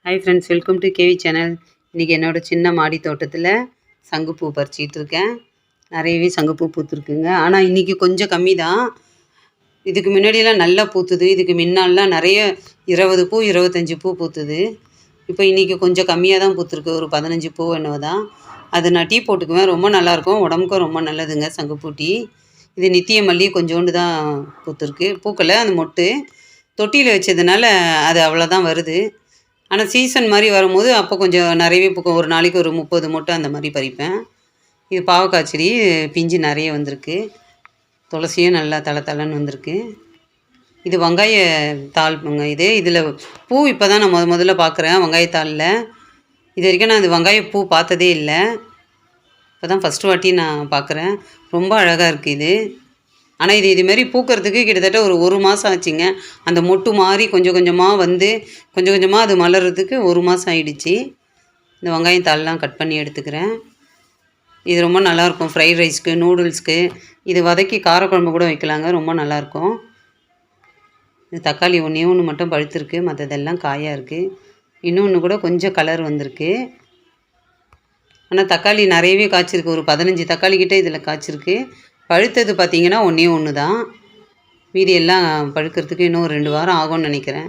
Hi friends, welcome to KV channel. இன்றைக்கி என்னோடய சின்ன மாடி தோட்டத்தில் சங்குப்பூ பறிச்சிட்டு இருக்கேன். நிறையவே சங்குப்பூ பூத்துருக்குங்க. ஆனால் இன்றைக்கி கொஞ்சம் கம்மி தான். இதுக்கு முன்னாடியெல்லாம் நல்லா பூத்துது. இதுக்கு முன்னாலாம் நிறைய 20 பூ 25 பூ பூத்துது. இப்போ இன்றைக்கி கொஞ்சம் கம்மியாக தான் பூத்துருக்கு. ஒரு 15 பூ என்னவோ தான். அது நான் டீ போட்டுக்குவேன். ரொம்ப நல்லாயிருக்கும். உடம்புக்கும் ரொம்ப நல்லதுங்க சங்குப்பூ டீ. இது நித்திய மல்லி கொஞ்சோண்டு தான் பூத்துருக்கு. பூக்களை அந்த மொட்டு தொட்டியில் வச்சதுனால அது அவ்வளோதான் வருது. ஆனால் சீசன் மாதிரி வரும்போது அப்போ கொஞ்சம் நிறையவே பூக்கும். ஒரு நாளைக்கு ஒரு 30 மொட்டு அந்த மாதிரி பறிப்பேன். இது பாவக்காய் செடி பிஞ்சு நிறைய வந்திருக்கு. துளசியும் நல்லா தளன்னு வந்திருக்கு. இது வெங்காய தாள்ங்க. இதில் பூ இப்போ தான் நான் முதல்ல பார்க்குறேன் வெங்காயத்தாளில். இது வரைக்கும் நான் இந்த வெங்காய பூ பார்த்ததே இல்லை. இப்போ தான் ஃபஸ்ட்டு வாட்டி நான் பார்க்குறேன். ரொம்ப அழகாக இருக்குது இது. ஆனால் இதுமாரி பூக்கிறதுக்கு கிட்டத்தட்ட ஒரு மாதம் ஆச்சுங்க. அந்த மொட்டு மாதிரி கொஞ்சம் கொஞ்சமாக வந்து கொஞ்சம் கொஞ்சமாக அது மலர்றதுக்கு 1 மாதம் ஆகிடுச்சி. இந்த வெங்காயம் தாள்லாம் கட் பண்ணி எடுத்துக்கிறேன். இது ரொம்ப நல்லாயிருக்கும் ஃப்ரைட் ரைஸ்க்கு, நூடுல்ஸ்க்கு. இது வதக்கி காரக்குழம்பு கூட வைக்கலாங்க. ரொம்ப நல்லாயிருக்கும். இது தக்காளி ஒன்று மட்டும் பழுத்திருக்கு. மற்றதெல்லாம் காயாக இருக்குது. இன்னொன்று கூட கொஞ்சம் கலர் வந்திருக்கு. ஆனால் தக்காளி நிறையவே காய்ச்சிருக்கு. ஒரு 15 தக்காளி கிட்டே இதில் காய்ச்சிருக்கு. பழுத்தது பார்த்திங்கன்னா ஒன்று தான். மீதி எல்லாம் பழுக்கிறதுக்கு இன்னும் 2 வாரம் ஆகும்னு நினைக்கிறேன்.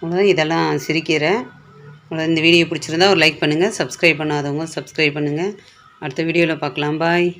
அவ்வளோதான். இதெல்லாம் சிறுகீரை. அவ்வளோ. இந்த வீடியோ பிடிச்சிருந்தா ஒரு லைக் பண்ணுங்கள். சப்ஸ்கிரைப் பண்ணாதவங்க சப்ஸ்கிரைப் பண்ணுங்கள். அடுத்த வீடியோவில் பார்க்கலாம். பாய்.